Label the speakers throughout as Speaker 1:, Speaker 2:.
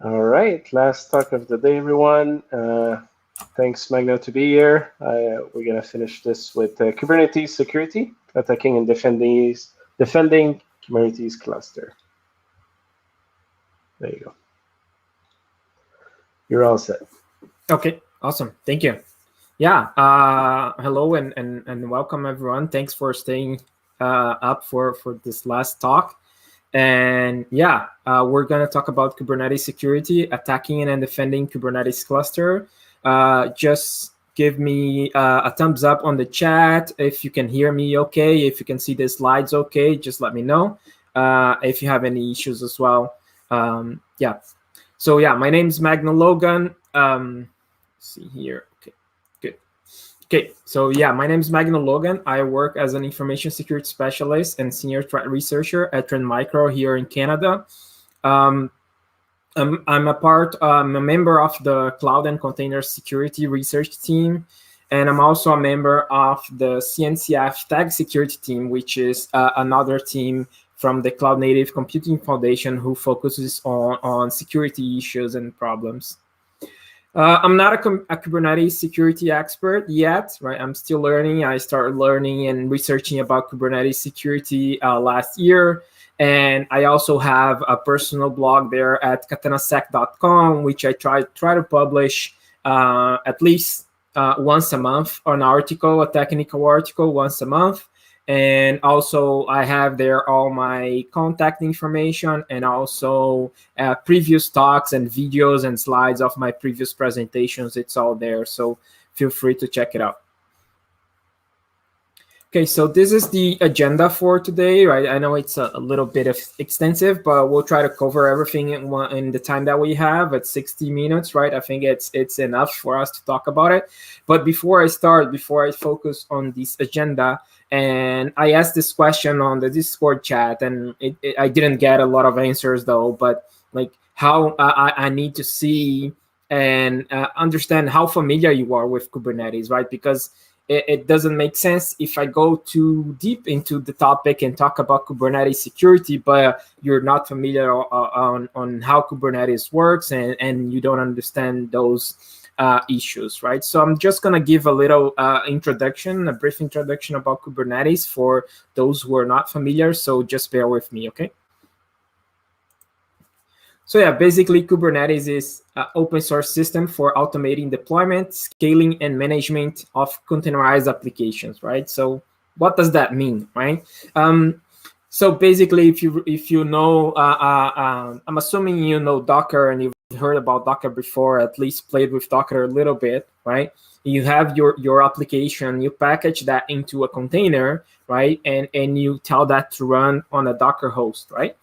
Speaker 1: All right, last talk of the day, everyone. Thanks, Magno, to be here. We're going to finish this with Kubernetes security, attacking and defending Kubernetes cluster. There you go. You're all set.
Speaker 2: Okay, awesome. Thank you. Yeah, hello and welcome, everyone. Thanks for staying up for this last talk. And yeah, we're going to talk about Kubernetes security, attacking and defending Kubernetes cluster. Just give me a thumbs up on the chat if you can hear me okay, if you can see the slides okay, just let me know. If you have any issues as well. Yeah. So yeah, my name is Magno Logan. Let's see here. Okay, good. Okay, so yeah, my name is Magno Logan. I work as an information security specialist and senior threat researcher at Trend Micro here in Canada. I'm a member of the Cloud and Container Security Research Team, and I'm also a member of the CNCF Tag Security Team, which is another team from the Cloud Native Computing Foundation who focuses on security issues and problems. I'm not a Kubernetes security expert yet, right? I'm still learning. I started learning and researching about Kubernetes security last year. And I also have a personal blog there at katanasec.com, which I try to publish at least once a month, an article, a technical article once a month. And also I have there all my contact information and also previous talks and videos and slides of my previous presentations. It's all there, so feel free to check it out. Okay, so this is the agenda for today, right? I know it's a little bit extensive, but we'll try to cover everything in the time that we have at 60 minutes, right? I think it's enough for us to talk about it. But before I focus on this agenda, and I asked this question on the Discord chat, and I didn't get a lot of answers though, but like how I need to see and understand how familiar you are with Kubernetes, right? Because it doesn't make sense if I go too deep into the topic and talk about Kubernetes security, but you're not familiar on how Kubernetes works and you don't understand those issues, right? So I'm just going to give a little introduction, a brief introduction about Kubernetes for those who are not familiar. So just bear with me, okay? So yeah, basically Kubernetes is an open source system for automating deployment, scaling, and management of containerized applications, right? So what does that mean, right? So basically, if you know, I'm assuming you know Docker and you've heard about Docker before, at least played with Docker a little bit, right? You have your application, you package that into a container, right? And you tell that to run on a Docker host, right?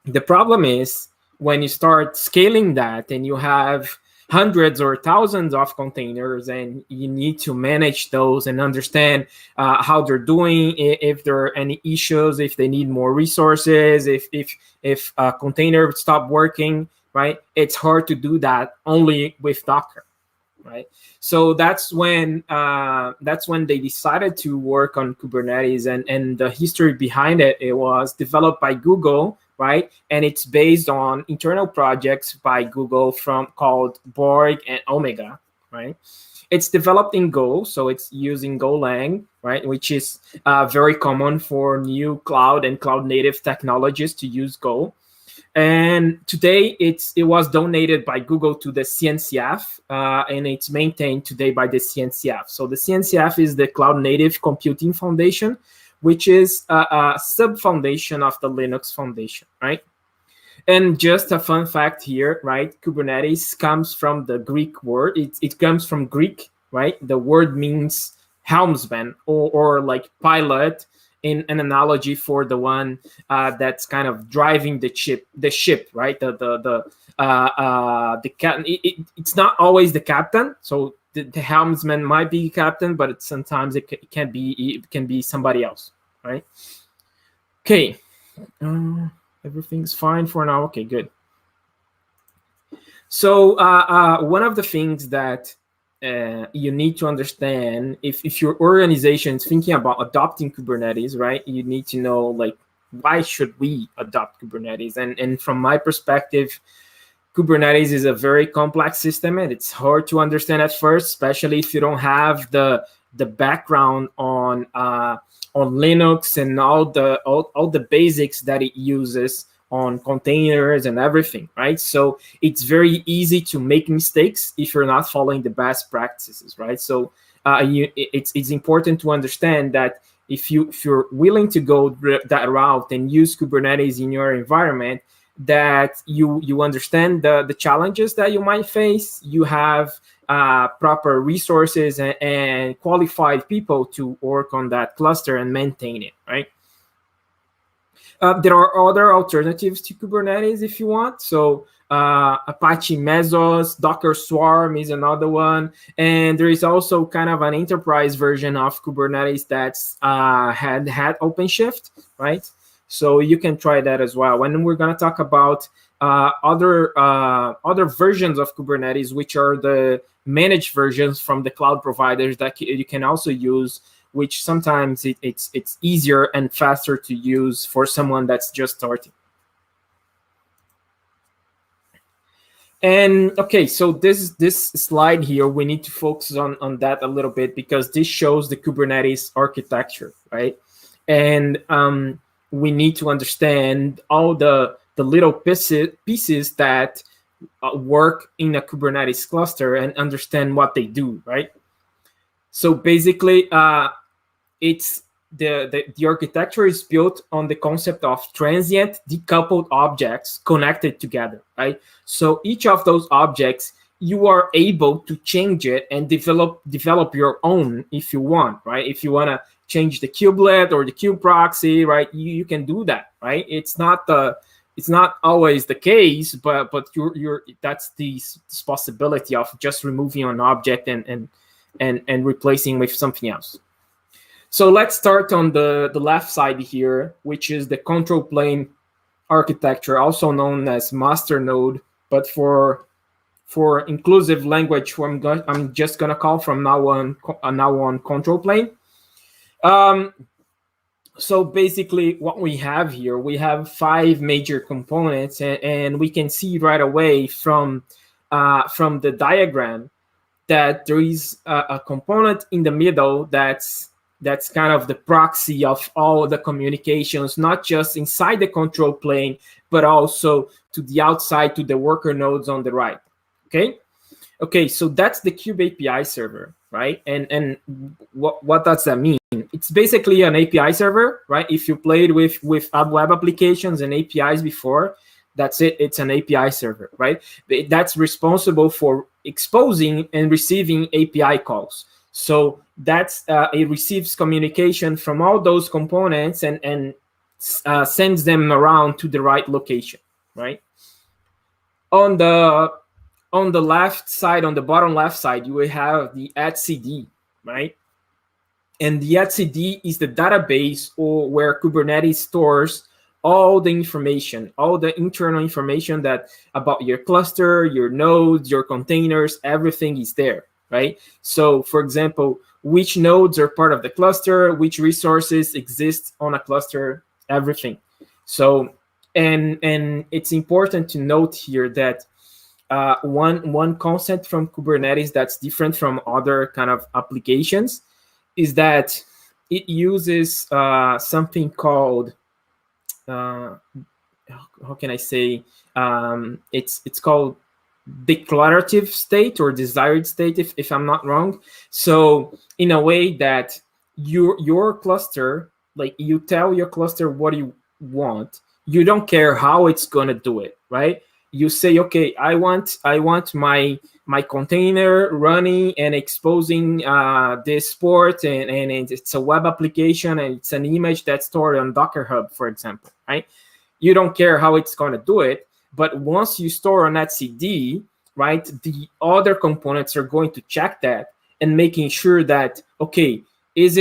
Speaker 2: The problem is when you start scaling that and you have hundreds or thousands of containers and you need to manage those and understand how they're doing, if there are any issues, if they need more resources, if a container stopped working, right? It's hard to do that only with Docker, right? So that's when they decided to work on Kubernetes, and the history behind it was developed by Google, right? And it's based on internal projects by Google called Borg and Omega, right? It's developed in Go, so it's using Golang, right? Which is very common for new cloud and cloud native technologies to use Go. And today it was donated by Google to the CNCF, and it's maintained today by the CNCF. So the CNCF is the Cloud Native Computing Foundation, which is a sub-foundation of the Linux Foundation, right? And just a fun fact here, right? Kubernetes comes from the Greek word. It comes from Greek, right? The word means helmsman or like pilot, in an analogy for the one that's kind of driving the ship, right? It's not always the captain. So the helmsman might be captain, but sometimes it can be somebody else, right? Okay, everything's fine for now. Okay, good. So one of the things that you need to understand if your organization is thinking about adopting Kubernetes, right? You need to know, like, why should we adopt Kubernetes? And from my perspective, Kubernetes is a very complex system, and it's hard to understand at first, especially if you don't have the background on Linux and all the basics that it uses on containers and everything, right? So it's very easy to make mistakes if you're not following the best practices, right? So it's important to understand that if you're willing to go that route and use Kubernetes in your environment, that you understand the challenges that you might face, you have proper resources and qualified people to work on that cluster and maintain it, right? There are other alternatives to Kubernetes if you want. So Apache Mesos, Docker Swarm is another one. And there is also kind of an enterprise version of Kubernetes that's had OpenShift, right? So you can try that as well. And we're going to talk about other versions of Kubernetes, which are the managed versions from the cloud providers that you can also use, which sometimes it's easier and faster to use for someone that's just starting. And okay, so this slide here, we need to focus on that a little bit, because this shows the Kubernetes architecture, right? And we need to understand all the little pieces that work in a Kubernetes cluster and understand what they do, right? So basically, it's the architecture is built on the concept of transient decoupled objects connected together, right? So each of those objects, you are able to change it and develop your own if you want, right? If you want to change the kubelet or the kube proxy, right? You can do that, right? It's not always the case, but that's this possibility of just removing an object and replacing with something else. So let's start on the left side here, which is the control plane architecture, also known as master node, but for inclusive language, I'm just gonna call from now on control plane. So basically what we have here, we have 5 major components, and we can see right away from the diagram that there is a component in the middle that's kind of the proxy of all the communications, not just inside the control plane, but also to the outside, to the worker nodes on the right. Okay, so that's the Kube API server, right? And what does that mean? It's basically an API server, right? If you played with web applications and APIs before, that's it. It's an API server, right? That's responsible for exposing and receiving API calls. So that's it receives communication from all those components and sends them around to the right location, right? On the left side, on the bottom left side, you will have the etcd, right? And the etcd is the database or where Kubernetes stores all the information, all the internal information that about your cluster, your nodes, your containers, everything is there, right? So for example, which nodes are part of the cluster, which resources exist on a cluster, everything. So, and it's important to note here that one concept from Kubernetes that's different from other kind of applications is that it uses something called how can I say, it's called declarative state or desired state, if I'm not wrong. So in a way that your cluster, like you tell your cluster what you want, you don't care how it's gonna do it, right? You say, okay, I want my container running and exposing this port, and it's a web application and it's an image that's stored on Docker Hub, for example, right? You don't care how it's going to do it, but once you store on etcd, right, the other components are going to check that and making sure that, okay, is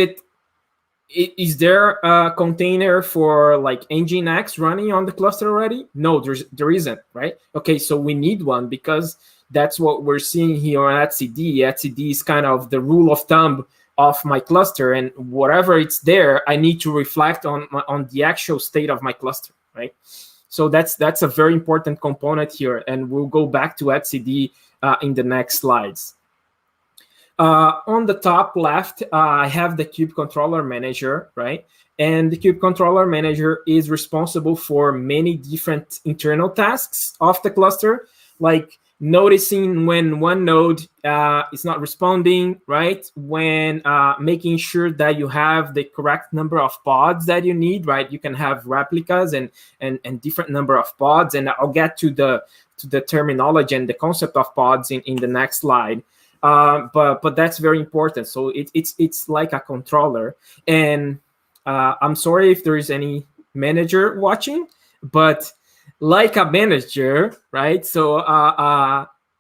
Speaker 2: there a container for like Nginx running on the cluster already? No, there isn't, right? Okay, so we need one because that's what we're seeing here on etcd. Etcd is kind of the rule of thumb of my cluster, and whatever it's there, I need to reflect on the actual state of my cluster, right? So that's a very important component here, and we'll go back to etcd in the next slides. On the top left, I have the Kube Controller Manager, right? And the Kube Controller Manager is responsible for many different internal tasks of the cluster, like noticing when one node is not responding, right? When making sure that you have the correct number of pods that you need, right? You can have replicas and different number of pods, and I'll get to the terminology and the concept of pods in the next slide. But that's very important. So it's like a controller, and I'm sorry if there is any manager watching, but like a manager, right? So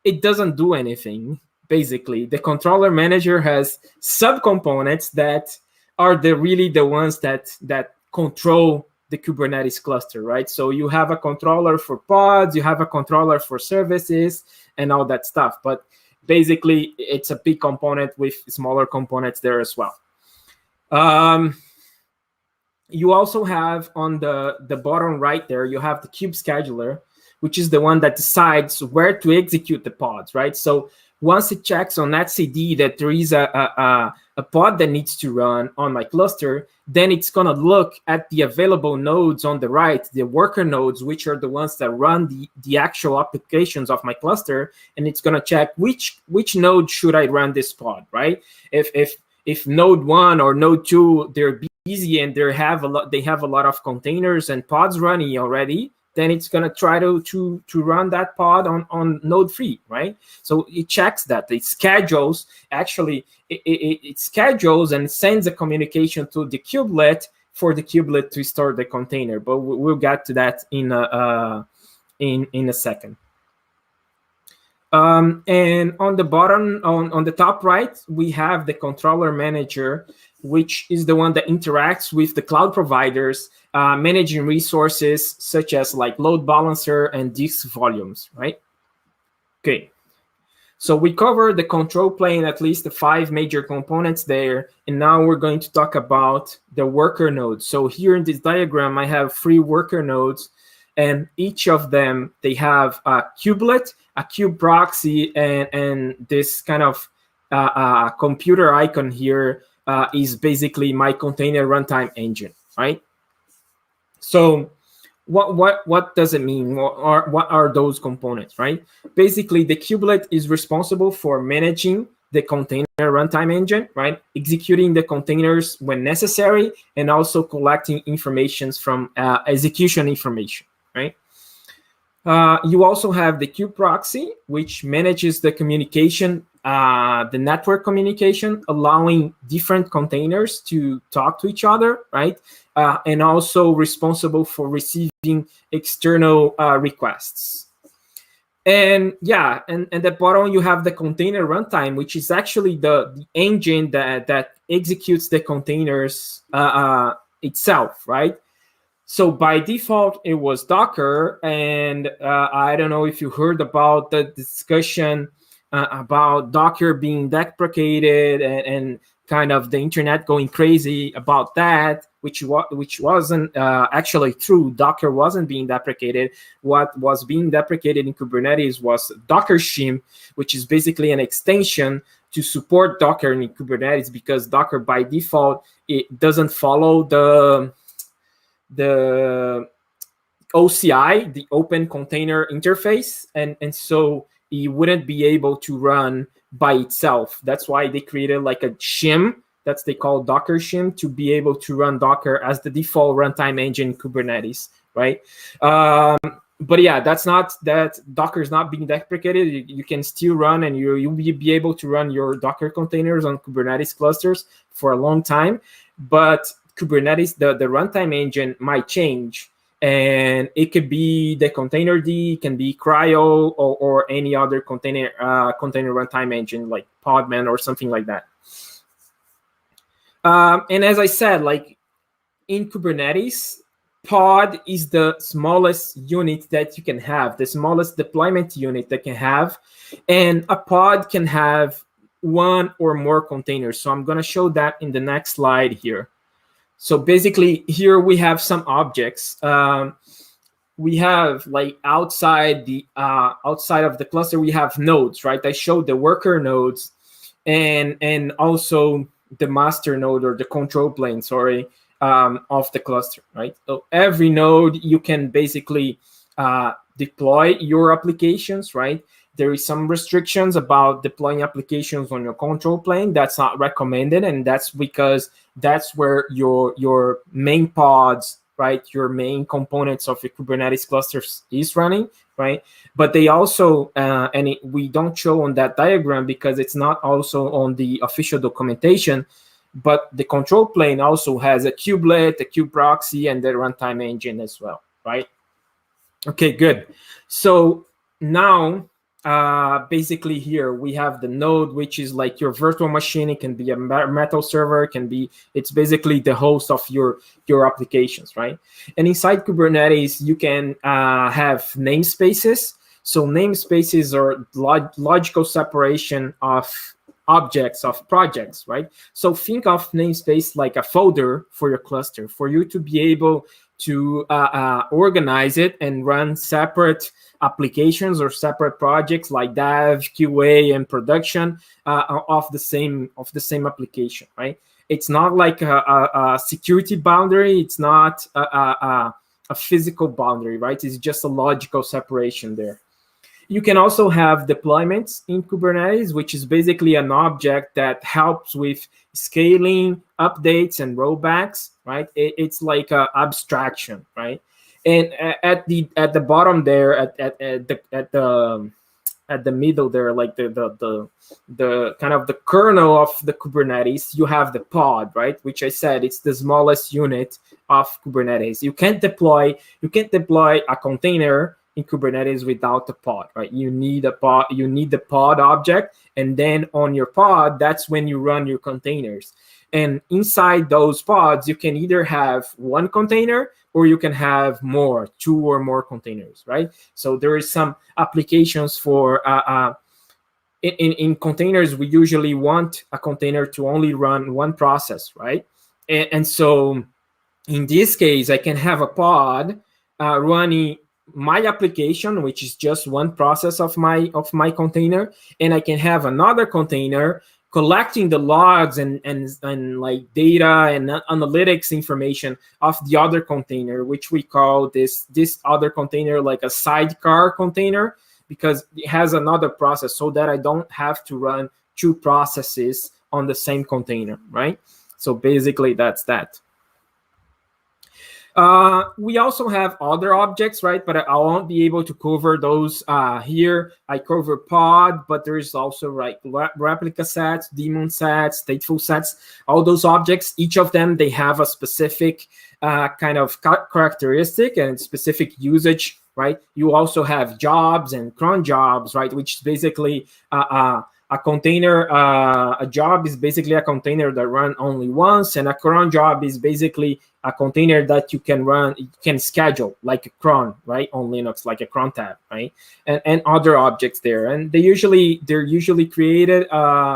Speaker 2: it doesn't do anything. Basically, the controller manager has subcomponents that are really the ones that control the Kubernetes cluster, right? So you have a controller for pods, you have a controller for services, and all that stuff. But basically, it's a big component with smaller components there as well. You also have on the bottom right there, you have the Kube scheduler, which is the one that decides where to execute the pods, right? So once it checks on etcd that there is a pod that needs to run on my cluster, then it's going to look at the available nodes on the right, the worker nodes, which are the ones that run the actual applications of my cluster, and it's going to check which node should I run this pod, right? If node 1 or node 2, they're busy and they have a lot of containers and pods running already, then it's going to try to run that pod on node 3, right? So it checks that. It schedules, actually, it schedules and sends a communication to the kubelet for the kubelet to store the container. But we'll get to that in a second. And on the bottom, on the top right, we have the controller manager, which is the one that interacts with the cloud providers, managing resources such as like load balancer and disk volumes, right? Okay. So we covered the control plane, at least the 5 major components there. And now we're going to talk about the worker nodes. So here in this diagram, I have 3 worker nodes, and each of them, they have a kubelet, a kube proxy, and this kind of computer icon here is basically my container runtime engine, right? So what does it mean? What are those components, right? Basically, the kubelet is responsible for managing the container runtime engine, right? Executing the containers when necessary, and also collecting information from execution information, right? You also have the kube proxy, which manages the communication, the network communication, allowing different containers to talk to each other, right? And also responsible for receiving external requests. And yeah, and at the bottom you have the container runtime, which is actually the engine that executes the containers itself, right? So by default, it was Docker, and I don't know if you heard about the discussion about Docker being deprecated and kind of the internet going crazy about that, which wasn't actually true. Docker wasn't being deprecated. What was being deprecated in Kubernetes was Docker shim, which is basically an extension to support Docker in Kubernetes, because Docker by default, it doesn't follow the OCI, the Open Container Interface, and so it wouldn't be able to run by itself. That's why they created like a shim, that's they call Docker shim, to be able to run Docker as the default runtime engine in Kubernetes, right? But yeah, that Docker is not being deprecated. You can still run, and you'll be able to run your Docker containers on Kubernetes clusters for a long time. But Kubernetes, the runtime engine might change, and it could be the containerd, it can be CRI-O, or any other container runtime engine like Podman or something like that. And as I said, like in Kubernetes, pod is the smallest unit that you can have, the smallest deployment unit that can have, and a pod can have 1 or more containers. So I'm going to show that in the next slide here. So basically, here we have some objects. we have like outside of the cluster, we have nodes, right? I showed the worker nodes and also the master node or the control plane, sorry, of the cluster, right? So every node you can basically deploy your applications, right? There is some restrictions about deploying applications on your control plane. That's not recommended, and that's because that's where your main pods, right, your main components of a Kubernetes cluster is running, right? But they also, we don't show on that diagram because it's not also on the official documentation, but the control plane also has a kubelet, a kube proxy, and the runtime engine as well, right? Okay, good. So now, basically here we have the node, which is like your virtual machine. It can be a metal server, it's basically the host of your applications, right? And inside Kubernetes, you can have namespaces. So namespaces are logical separation of objects, of projects, right? So think of namespace like a folder for your cluster, for you to be able to organize it and run separate applications or separate projects like dev, QA, and production of the same application, right? It's not like a security boundary. It's not a physical boundary, right? It's just a logical separation there. You can also have deployments in Kubernetes, which is basically an object that helps with scaling, updates, and rollbacks, right? It's like an abstraction, right? And at the bottom there, at the middle there, like the kind of the kernel of the Kubernetes, you have the pod, right? Which I said it's the smallest unit of Kubernetes. You can't deploy a container in Kubernetes without a pod, right? You need a pod, you need the pod object, and then on your pod, that's when you run your containers. And inside those pods, you can either have one container or you can have two or more containers, right? So there is some applications for in containers. We usually want a container to only run one process, right? And so in this case, I can have a pod running my application, which is just one process of my container, and I can have another container collecting the logs and like data and analytics information of the other container, which we call this other container like a sidecar container, because it has another process, so that I don't have to run two processes on the same container, right? So basically that's that. We also have other objects, right? But I won't be able to cover those here. I cover pod, but there is also like replica sets, daemon sets, stateful sets, all those objects. Each of them, they have a specific kind of characteristic and specific usage, right? You also have jobs and cron jobs, right? Which is basically a container, a job is basically a container that runs only once, and a cron job is basically a container that you can schedule like a cron, right, on Linux, like a cron tab, right, and other objects there. And they're usually created.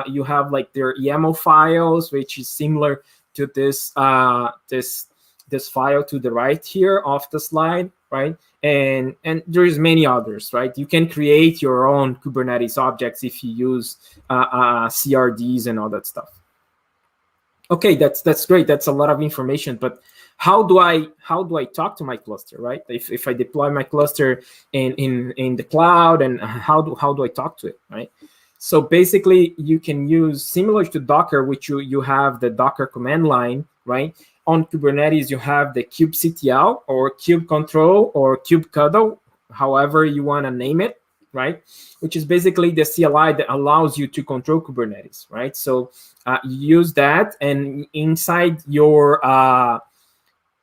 Speaker 2: You have like their YAML files, which is similar to this this file to the right here of the slide, right? And there's many others, right? You can create your own Kubernetes objects if you use CRDs and all that stuff. Okay, that's great. That's a lot of information, but how do I talk to my cluster, right? If I deploy my cluster in the cloud, and how do I talk to it, right? So basically, you can use, similar to Docker, which you have the Docker command line, right? On Kubernetes, you have the kubectl or kubecontrol or kubectl, however you want to name it, right? Which is basically the CLI that allows you to control Kubernetes, right? So you use that, and inside your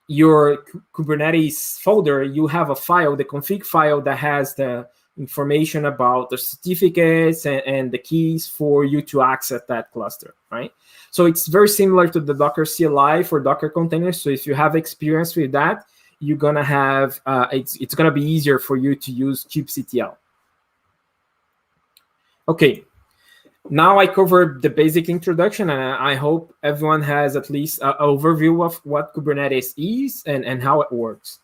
Speaker 2: Kubernetes folder, you have a file, the config file, that has the information about the certificates and the keys for you to access that cluster, right? So it's very similar to the Docker CLI for Docker containers. So if you have experience with that, you're gonna have it's gonna be easier for you to use kubectl. Okay, now I covered the basic introduction, and I hope everyone has at least an overview of what Kubernetes is and how it works.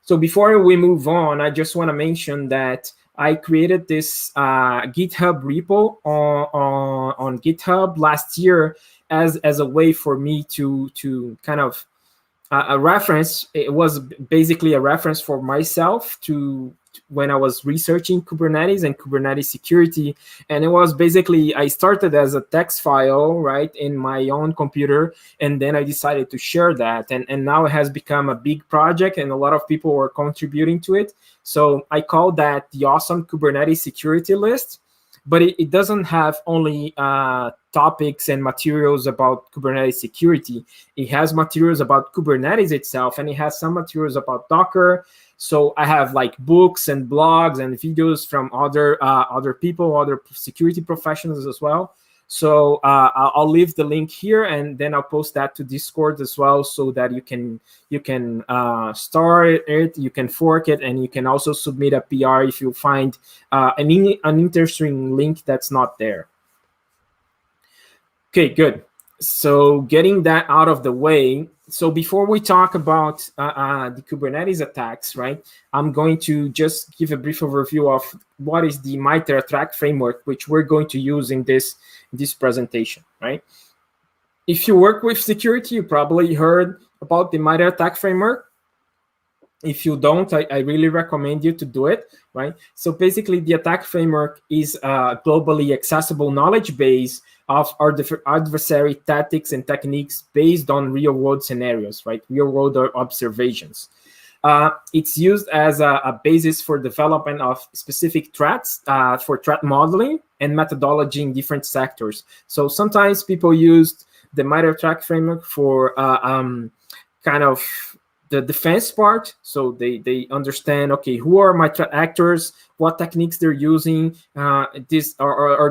Speaker 2: So before we move on, I just want to mention that I created this GitHub repo on GitHub last year as a way for me to kind of a reference. It was basically a reference for myself to when I was researching Kubernetes and Kubernetes security. And it was basically, I started as a text file, right, in my own computer, and then I decided to share that. And now it has become a big project, and a lot of people were contributing to it. So I call that the awesome Kubernetes security list. But it doesn't have only topics and materials about Kubernetes security. It has materials about Kubernetes itself, and it has some materials about Docker. So I have like books and blogs and videos from other people, other security professionals as well. So I'll leave the link here, and then I'll post that to Discord as well, so that you can start it, you can fork it, and you can also submit a PR if you find an interesting link that's not there. Okay, good. So getting that out of the way, so before we talk about the Kubernetes attacks, right, I'm going to just give a brief overview of what is the MITRE ATT&CK framework, which we're going to use in this presentation, right? If you work with security, you probably heard about the MITRE ATT&CK framework. If you don't, I really recommend you to do it, right? So basically, the attack framework is a globally accessible knowledge base of our adversary tactics and techniques based on real-world scenarios, right? Real-world observations. It's used as a basis for development of specific threats, for threat modeling and methodology in different sectors. So sometimes people use the MITRE ATT&CK framework for kind of the defense part. So they understand, okay, who are my threat actors, what techniques they're using, are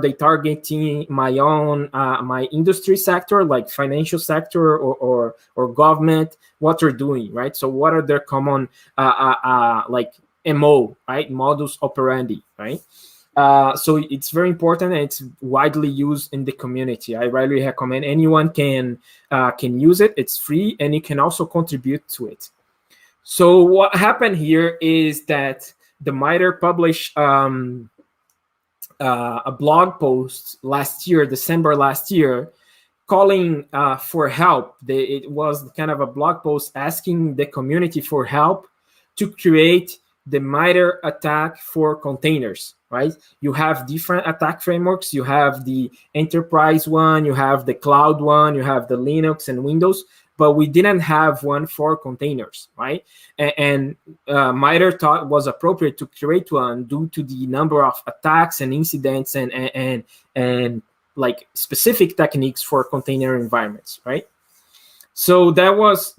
Speaker 2: they targeting my own my industry sector, like financial sector or government, what they're doing, right? So what are their common like MO, right, modus operandi, right? So it's very important, and it's widely used in the community. I really recommend anyone can use it. It's free, and you can also contribute to it. So what happened here is that the MITRE published a blog post last year, December last year, calling for help. It was kind of a blog post asking the community for help to create the MITRE attack for containers, right? You have different attack frameworks. You have the enterprise one, you have the cloud one, you have the Linux and Windows, but we didn't have one for containers, right? And MITRE thought it was appropriate to create one due to the number of attacks and incidents and like specific techniques for container environments, right? So that was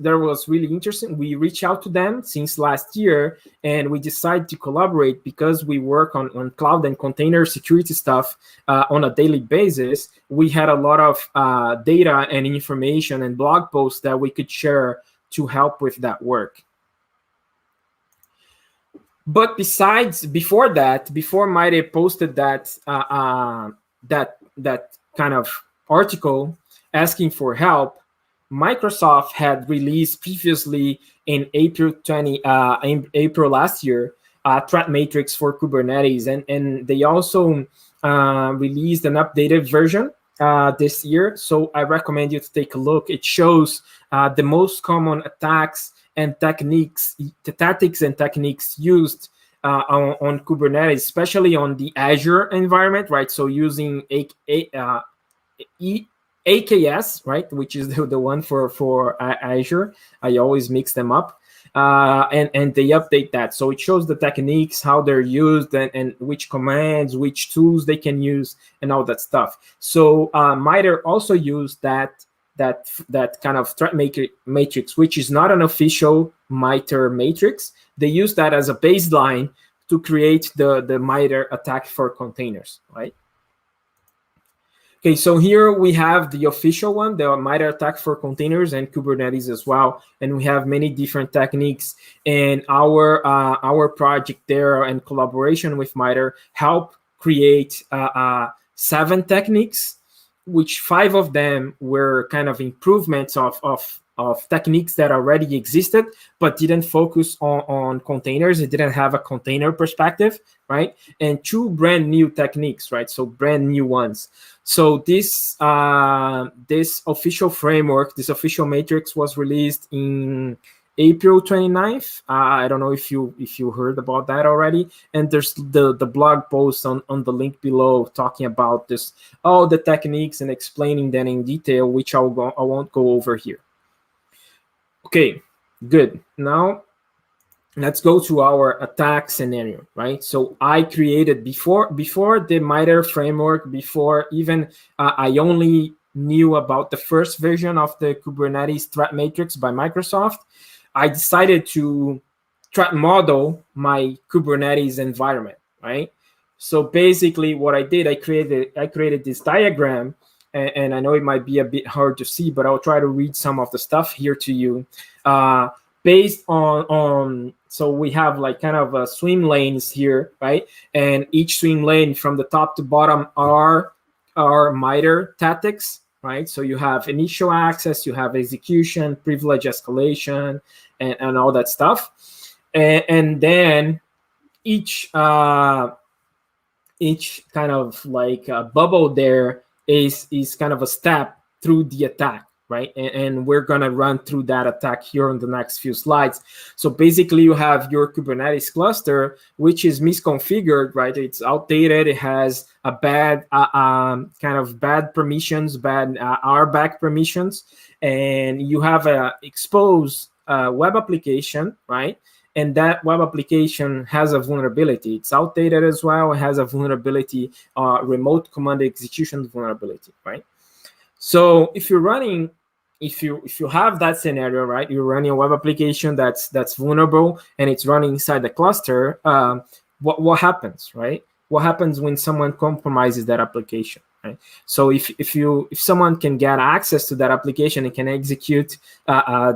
Speaker 2: really interesting. We reached out to them since last year, and we decided to collaborate because we work on cloud and container security stuff on a daily basis. We had a lot of data and information and blog posts that we could share to help with that work. But before MITRE posted that kind of article asking for help, Microsoft had released previously in April last year Threat Matrix for Kubernetes, and they also released an updated version this year. So I recommend you to take a look. It shows the most common attacks and techniques, the tactics and techniques used on Kubernetes, especially on the Azure environment, right? So using AKS, right, which is the one for Azure. I always mix them up, and they update that. So it shows the techniques, how they're used, and which commands, which tools they can use, and all that stuff. So MITRE also used that kind of threat matrix, which is not an official MITRE matrix. They use that as a baseline to create the MITRE attack for containers, right? Okay, so here we have the official one, the MITRE attack for containers and Kubernetes as well, and we have many different techniques. And our project there and collaboration with MITRE help create 7 techniques, which 5 of them were kind of improvements of techniques that already existed, but didn't focus on containers. It didn't have a container perspective, right? And 2 brand new techniques, right? So brand new ones. So this official framework, this official matrix was released in April 29th. I don't know if you heard about that already. And there's the blog post on the link below talking about this, all the techniques and explaining them in detail, which I won't go over here. Okay, good. Now let's go to our attack scenario, right? So I created before the MITRE framework, before even I only knew about the first version of the Kubernetes Threat Matrix by Microsoft. I decided to threat model my Kubernetes environment, right? So basically what I did, I created this diagram, and I know it might be a bit hard to see, but I'll try to read some of the stuff here to you. Based on so we have like kind of swim lanes here, right? And each swim lane from the top to bottom are MITRE tactics, right? So you have initial access, you have execution, privilege escalation, and all that stuff. And then each kind of like bubble there is kind of a step through the attack, right? And we're gonna run through that attack here on the next few slides. So basically you have your Kubernetes cluster, which is misconfigured, right? It's outdated. It has a bad kind of bad permissions, bad RBAC permissions, and you have a exposed web application, right? And that web application has a vulnerability. It's outdated as well. It has a vulnerability, remote command execution vulnerability, right? So if you're running, if you have that scenario, right, you're running a web application that's vulnerable and it's running inside the cluster, what happens, right? What happens when someone compromises that application, right? So if someone can get access to that application and can execute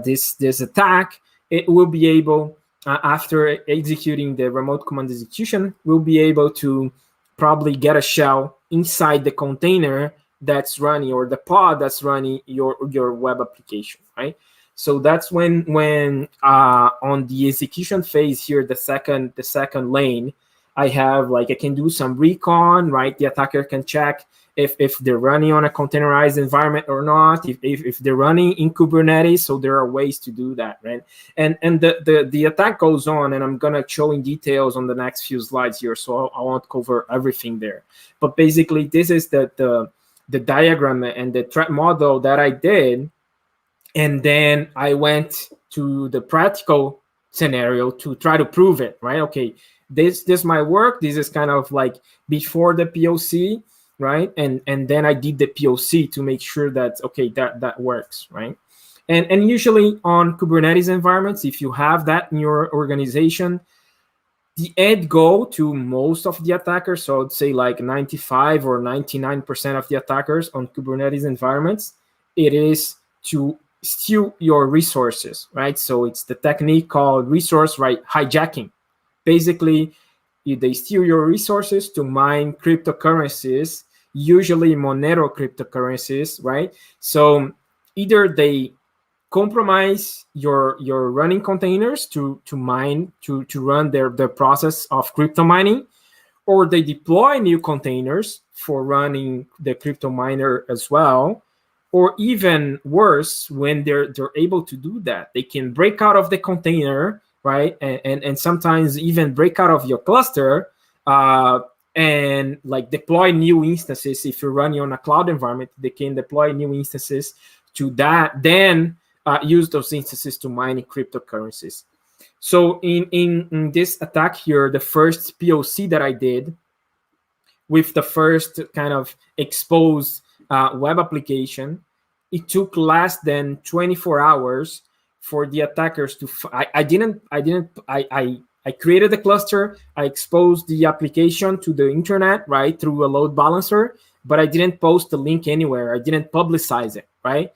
Speaker 2: this attack, it will be able, after executing the remote command execution, will be able to probably get a shell inside the container that's running, or the pod that's running your web application, right? So that's when on the execution phase here, the second lane, I have like, I can do some recon, right? The attacker can check if they're running on a containerized environment or not, if they're running in Kubernetes. So there are ways to do that, right? And the attack goes on, and I'm gonna show in details on the next few slides here, so I won't cover everything there. But basically, this is the diagram and the threat model that I did, and then I went to the practical scenario to try to prove it, right? Okay, this might work. This is kind of like before the POC, right? And then I did the POC to make sure that, okay, that works, right? And usually on Kubernetes environments, if you have that in your organization, the end goal to most of the attackers, so I'd say like 95 or 99% of the attackers on Kubernetes environments, it is to steal your resources, right? So it's the technique called resource hijacking. Basically, they steal your resources to mine cryptocurrencies, usually Monero cryptocurrencies, right? So either they compromise your running containers to mine, to run their process of crypto mining, or they deploy new containers for running the crypto miner as well. Or even worse, when they're able to do that, they can break out of the container, right? And sometimes even break out of your cluster and like deploy new instances. If you're running on a cloud environment, they can deploy new instances to that, then use those instances to mine cryptocurrencies. So in this attack here, the first POC that I did with the first kind of exposed web application, it took less than 24 hours for the attackers to. I created the cluster, I exposed the application to the internet, right, through a load balancer, but I didn't post the link anywhere. I didn't publicize it, right?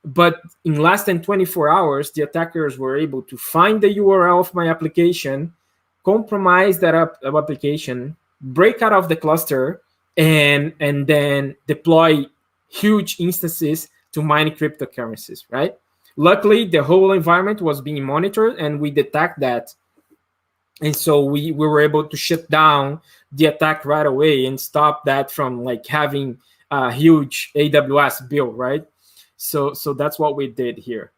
Speaker 2: But in less than 24 hours, the attackers were able to find the URL of my application, compromise that application, break out of the cluster, and then deploy huge instances to mine cryptocurrencies, right? Luckily, the whole environment was being monitored, and we detect that. And so we were able to shut down the attack right away and stop that from like having a huge AWS bill, right? So that's what we did here.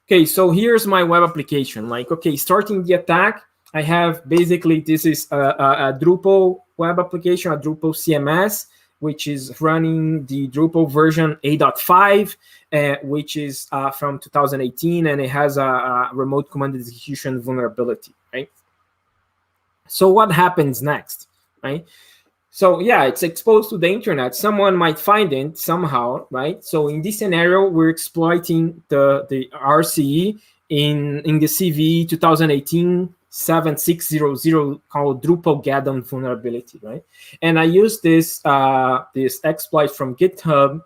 Speaker 2: Okay, so here's my web application. Like, okay, starting the attack, I have basically, this is a Drupal web application, a Drupal CMS, which is running the Drupal version 8.5, which is from 2018, and it has a remote command execution vulnerability, right? So what happens next, right? So yeah, it's exposed to the internet. Someone might find it somehow, right? So in this scenario, we're exploiting the RCE in the CVE 2018-7600 called Drupal Gaddon vulnerability, right? And I use this this exploit from GitHub,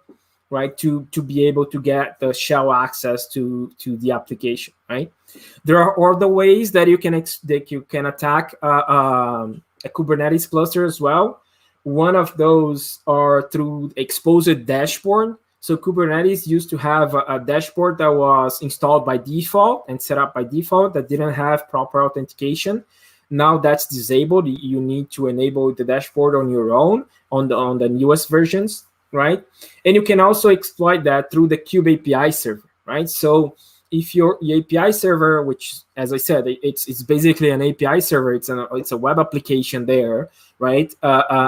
Speaker 2: right, to be able to get the shell access to the application, right? There are other ways that you can attack a Kubernetes cluster as well. One of those are through exposed dashboard. So Kubernetes used to have a dashboard that was installed by default and set up by default that didn't have proper authentication. Now that's disabled. You need to enable the dashboard on your own on the newest versions, right? And you can also exploit that through the Kube API Server, right? So if your API server, which, as I said, it's basically an API server, it's a web application there, right?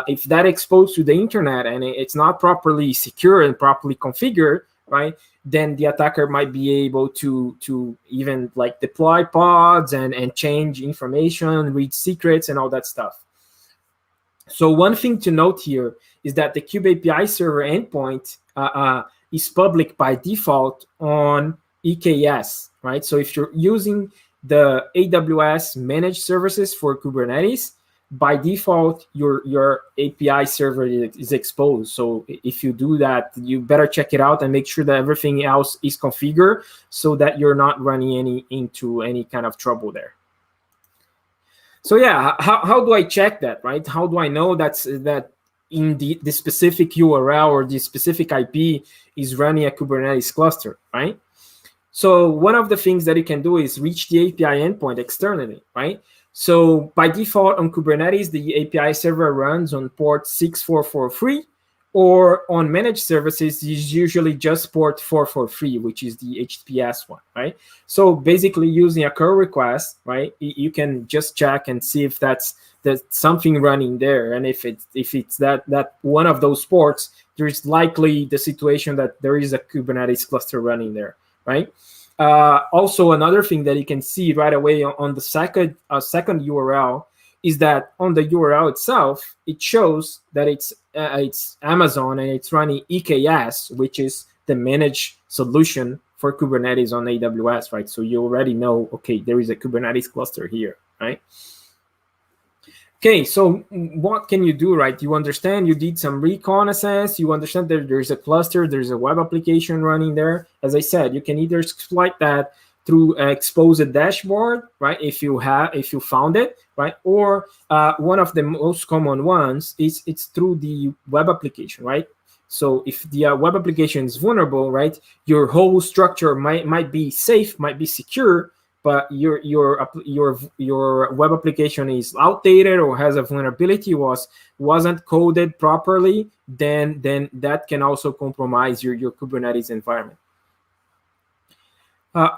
Speaker 2: If that exposed to the internet and it's not properly secure and properly configured, right, then the attacker might be able to even like deploy pods and change information, read secrets, and all that stuff. So one thing to note here is that the Kube API server endpoint is public by default on EKS, right? So if you're using the AWS managed services for Kubernetes, by default, your API server is exposed. So if you do that, you better check it out and make sure that everything else is configured so that you're not running into any kind of trouble there. So yeah, how do I check that, right? How do I know that in the specific URL or the specific IP is running a Kubernetes cluster, right? So one of the things that you can do is reach the API endpoint externally, right? So by default on Kubernetes, the API server runs on port 6443, or on managed services is usually just port 443, which is the HTTPS one, right? So basically using a curl request, right, you can just check and see if there's something running there. And if it's that one of those ports, there's likely the situation that there is a Kubernetes cluster running there, right? Also, another thing that you can see right away on the second URL is that on the URL itself, it shows that it's Amazon and it's running EKS, which is the managed solution for Kubernetes on AWS, right? So you already know, okay, there is a Kubernetes cluster here, right? Okay, so what can you do, right? You understand you did some reconnaissance, you understand that there's a cluster, there's a web application running there. As I said, you can either exploit that through exposed dashboard, right? If you found it, right? Or one of the most common ones is it's through the web application, right? So if the web application is vulnerable, right, your whole structure might be safe, might be secure, but your web application is outdated or has a vulnerability, wasn't coded properly, then that can also compromise your Kubernetes environment.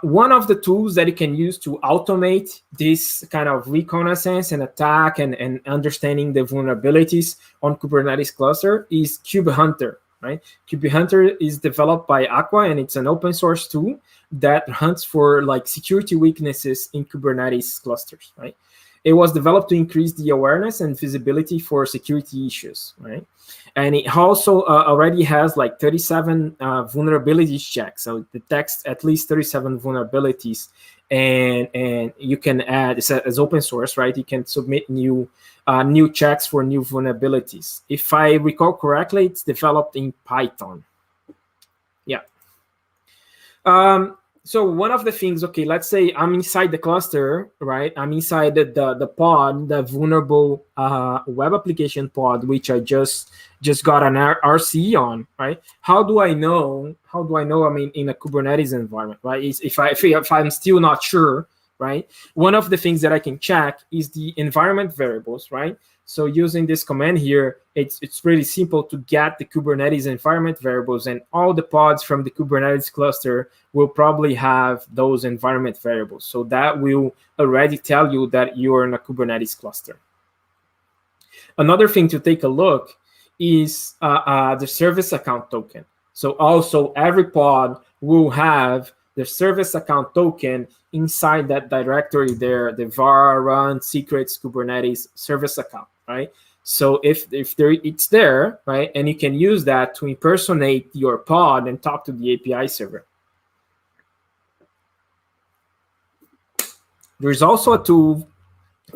Speaker 2: One of the tools that you can use to automate this kind of reconnaissance and attack and understanding the vulnerabilities on Kubernetes cluster is KubeHunter, right? KubeHunter is developed by Aqua, and it's an open source tool that hunts for like security weaknesses in Kubernetes clusters, right? It was developed to increase the awareness and visibility for security issues, right? And it also already has like 37 vulnerabilities checks. So it detects at least 37 vulnerabilities, and you can add, as open source, right? You can submit new checks for new vulnerabilities. If I recall correctly, it's developed in Python. Yeah. So one of the things, okay, let's say I'm inside the cluster, right? I'm inside the pod, the vulnerable web application pod, which I just got an RCE on, right? How do I know? I mean, in a Kubernetes environment, right? If I'm still not sure, right? One of the things that I can check is the environment variables, right? So using this command here, it's pretty simple to get the Kubernetes environment variables, and all the pods from the Kubernetes cluster will probably have those environment variables. So that will already tell you that you're in a Kubernetes cluster. Another thing to take a look is the service account token. So also every pod will have the service account token inside that directory there, the var run secrets Kubernetes service account, right? So if it's there, right, and you can use that to impersonate your pod and talk to the API server. There's also a tool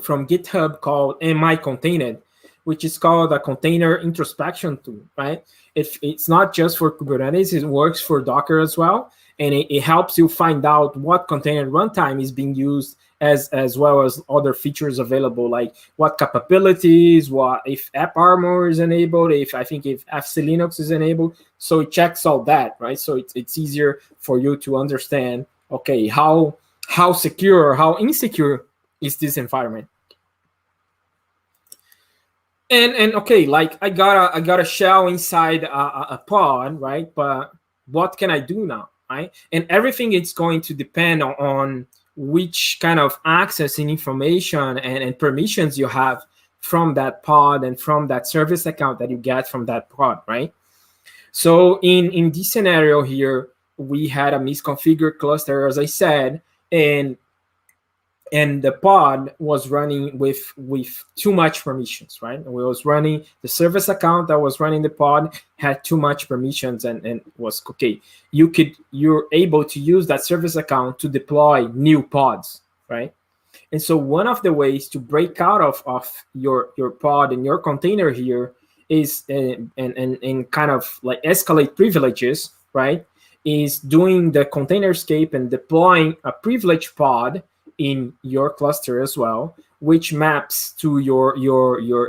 Speaker 2: from GitHub called MI-Contained, which is called a container introspection tool, right? It's not just for Kubernetes, it works for Docker as well. And it helps you find out what container runtime is being used, as well as other features available, like what capabilities, what if AppArmor is enabled, if FC Linux is enabled. So it checks all that, right? So it's easier for you to understand, okay, how secure or how insecure is this environment. And okay, like I got a shell inside a pod, right? But what can I do now, right? And everything is going to depend on which kind of access and information and permissions you have from that pod and from that service account that you get from that pod, right? So in this scenario here, we had a misconfigured cluster, as I said, and the pod was running with too much permissions, right? And we was running the service account that was running the pod had too much permissions, and was okay. You're able to use that service account to deploy new pods, right? And so one of the ways to break out of your pod and your container here is and kind of like escalate privileges, right? Is doing the container escape and deploying a privileged pod in your cluster as well, which maps to your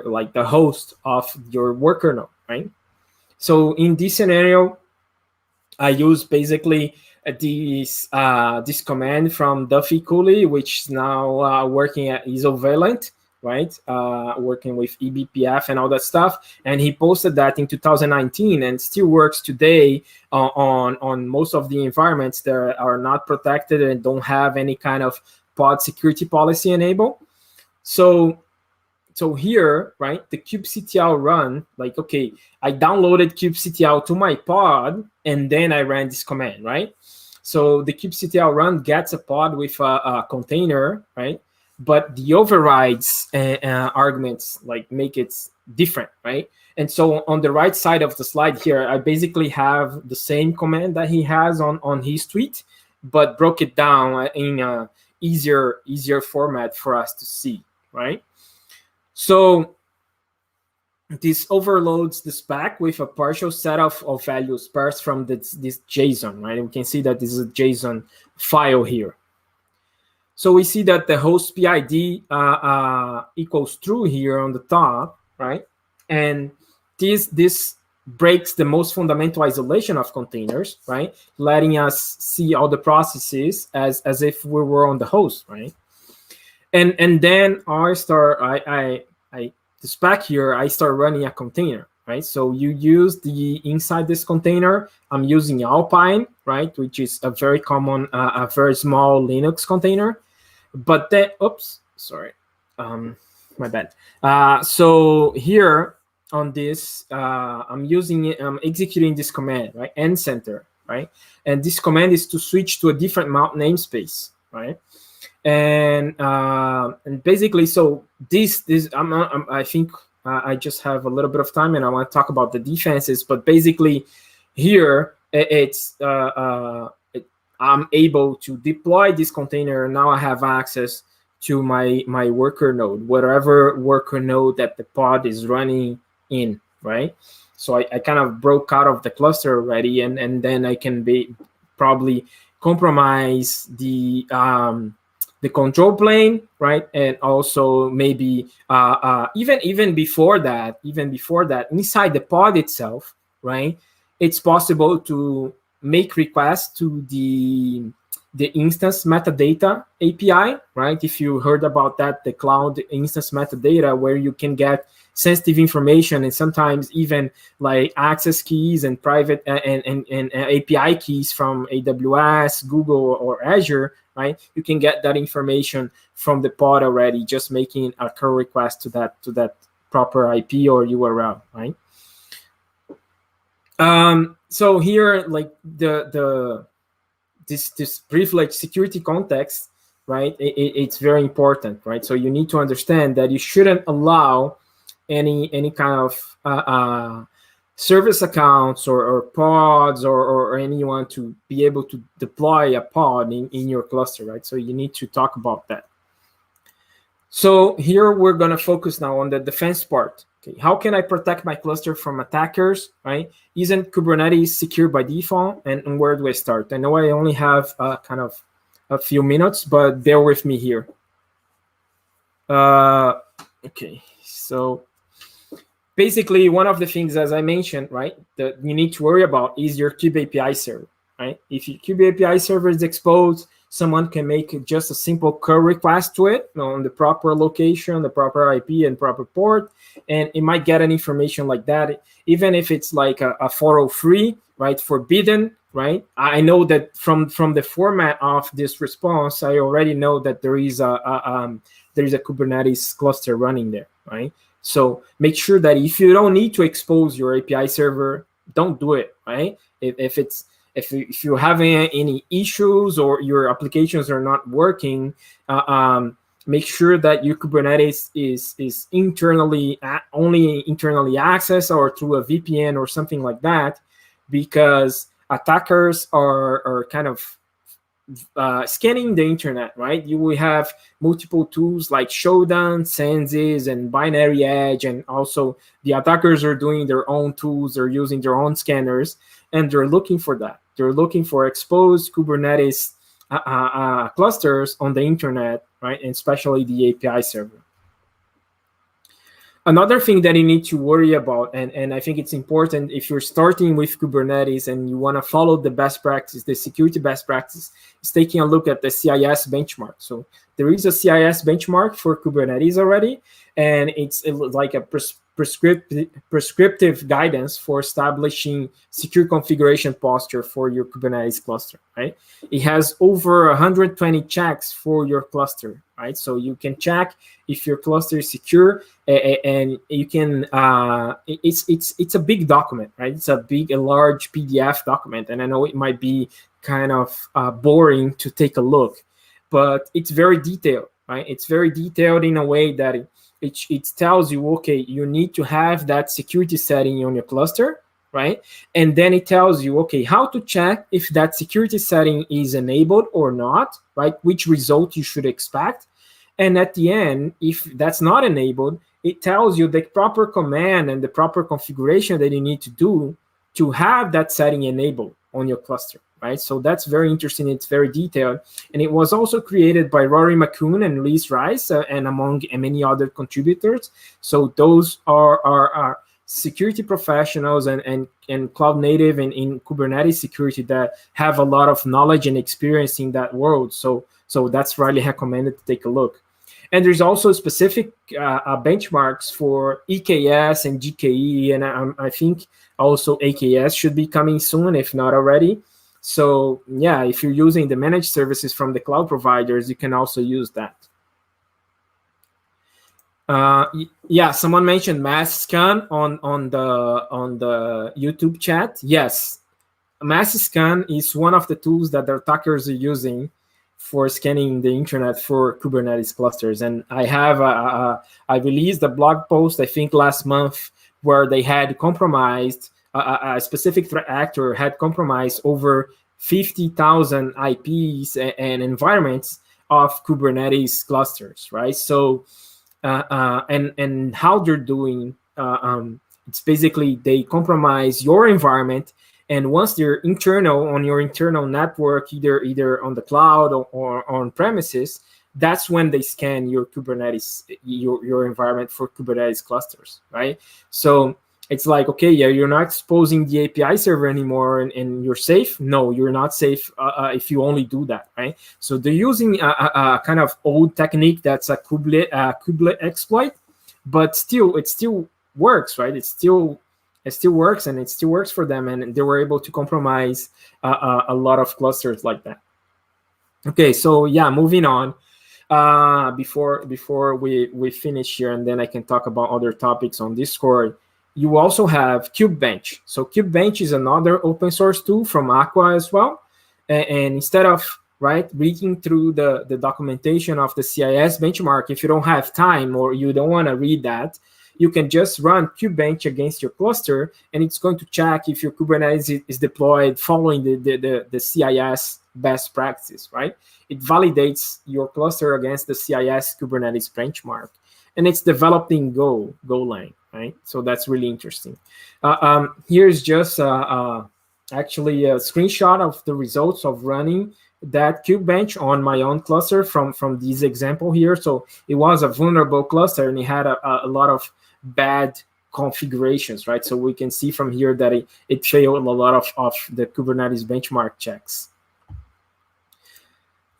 Speaker 2: like the host of your worker node, right? So in this scenario, I use basically this command from Duffy Cooley, which is now working at Isovalent, right? Working with eBPF and all that stuff. And he posted that in 2019 and still works today on most of the environments that are not protected and don't have any kind of pod security policy enabled. So here, right, the kubectl run, like, okay, I downloaded kubectl to my pod and then I ran this command, right? So the kubectl run gets a pod with a container, right? But the overrides arguments like make it different, right? And so on the right side of the slide here, I basically have the same command that he has on his tweet, but broke it down in a easier format for us to see, right? So this overloads the spec with a partial set of values parsed from this JSON, right? And we can see that this is a JSON file here. So we see that the host PID equals true here on the top, right? And this breaks the most fundamental isolation of containers, right? Letting us see all the processes as if we were on the host, right? And then the spec here, I start running a container, right? So you use inside this container, I'm using Alpine, right? Which is a very common, a very small Linux container. But then, oops, sorry, my bad. So here, on this, I'm executing this command, right? Ncenter, right? And this command is to switch to a different mount namespace, right? And basically, so I think I just have a little bit of time, and I want to talk about the defenses. But basically, here I'm able to deploy this container. Now I have access to my worker node, whatever worker node that the pod is running in, right? So I kind of broke out of the cluster already, and then I can be probably compromise the control plane, right? And also maybe even before that, inside the pod itself, right? It's possible to make requests to the instance metadata API, right? If you heard about that, the cloud instance metadata, where you can get sensitive information and sometimes even like access keys and private and API keys from AWS, Google, or Azure, right? You can get that information from the pod already, just making a curl request to that proper IP or URL, right? So here, like this privileged security context, right? It's very important, right? So you need to understand that you shouldn't allow any kind of service accounts or pods or anyone to be able to deploy a pod in your cluster, right? So you need to talk about that. So here we're going to focus now on the defense part. Okay, how can I protect my cluster from attackers, right? Isn't Kubernetes secure by default? And where do I start? I know I only have kind of a few minutes, but bear with me here. Okay, so basically one of the things, as I mentioned, right, that you need to worry about is your Kube API server, right? If your Kube API server is exposed, someone can make just a simple curl request to it on the proper location, the proper IP, and proper port, and it might get an information like that, even if it's like a 403, right, forbidden, right? I know that from the format of this response, I already know that there is a Kubernetes cluster running there, right? So make sure that if you don't need to expose your API server, don't do it, right? If you're having any issues or your applications are not working, make sure that your Kubernetes is only internally accessed or through a VPN or something like that, because attackers are kind of scanning the internet, right? You will have multiple tools like Shodan, Census, and Binary Edge, and also the attackers are doing their own tools, they're using their own scanners, and they're looking for that. They're looking for exposed Kubernetes clusters on the internet, right? And especially the API server. Another thing that you need to worry about, and I think it's important if you're starting with Kubernetes and you want to follow the best practice, the security best practice, is taking a look at the CIS benchmark. So there is a CIS benchmark for Kubernetes already, and it's like a prescriptive guidance for establishing secure configuration posture for your Kubernetes cluster, right? It has over 120 checks for your cluster, right? So you can check if your cluster is secure, and you can. It's a big document, right? It's a large PDF document, and I know it might be kind of boring to take a look, but it's very detailed, right? It's very detailed in a way that it tells you, okay, you need to have that security setting on your cluster, right? And then it tells you, okay, how to check if that security setting is enabled or not, right? Which result you should expect. And at the end, if that's not enabled, it tells you the proper command and the proper configuration that you need to do to have that setting enabled on your cluster, right? So that's very interesting. It's very detailed. And it was also created by Rory McCune and Liz Rice and among many other contributors. So those are security professionals and cloud native and in Kubernetes security that have a lot of knowledge and experience in that world. So that's really recommended to take a look. And there's also specific benchmarks for EKS and GKE, and I think also AKS should be coming soon, if not already. So yeah, if you're using the managed services from the cloud providers, you can also use that. Yeah, someone mentioned mass scan on the YouTube chat. Yes, mass scan is one of the tools that the attackers are using for scanning the internet for Kubernetes clusters. And I have I released a blog post, I think last month, where they had compromised, a specific threat actor had compromised over 50,000 IPs and environments of Kubernetes clusters, right? So, and how they're doing, it's basically they compromise your environment And once they're internal on your internal network, either on the cloud or on premises, that's when they scan your Kubernetes, your environment for Kubernetes clusters, right? So it's like, okay, yeah, you're not exposing the API server anymore, and you're safe. No, you're not safe if you only do that, right? So they're using a kind of old technique that's a kube exploit, but still, it still works, right? It still works, and it still works for them, and they were able to compromise a lot of clusters like that. Okay, so yeah, moving on. Before we finish here, and then I can talk about other topics on Discord. You also have kube-bench. So kube-bench is another open source tool from Aqua as well. And instead of reading through the documentation of the CIS benchmark, if you don't have time or you don't want to read that, you can just run kube-bench against your cluster, and it's going to check if your Kubernetes is deployed following the CIS best practices, right? It validates your cluster against the CIS Kubernetes benchmark, and it's developed in Golang, right? So that's really interesting. Here's just actually a screenshot of the results of running that kube-bench on my own cluster from this example here. So it was a vulnerable cluster, and it had a lot of bad configurations, right? So we can see from here that it failed a lot of the Kubernetes benchmark checks.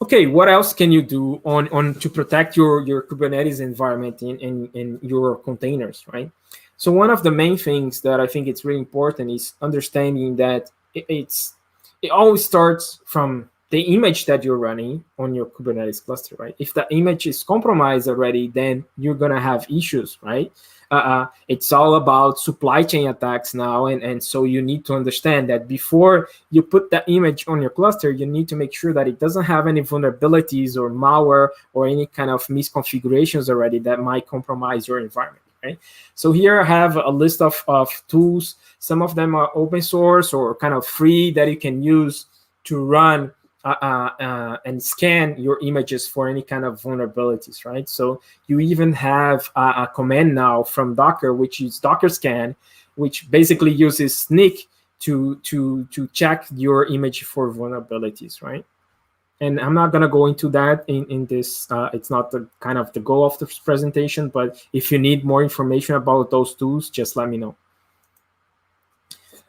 Speaker 2: Okay, what else can you do on to protect your Kubernetes environment in your containers, right? So one of the main things that I think it's really important is understanding that it always starts from the image that you're running on your Kubernetes cluster, right? If the image is compromised already, then you're gonna have issues, right? It's all about supply chain attacks now, and so you need to understand that before you put the image on your cluster, you need to make sure that it doesn't have any vulnerabilities or malware or any kind of misconfigurations already that might compromise your environment. Right? So here I have a list of tools. Some of them are open source or kind of free that you can use to run and scan your images for any kind of vulnerabilities, right? So you even have a command now from Docker, which is Docker scan, which basically uses sneak to check your image for vulnerabilities, right? And I'm not going to go into that in this. It's not the kind of the goal of this presentation, but if you need more information about those tools, just let me know.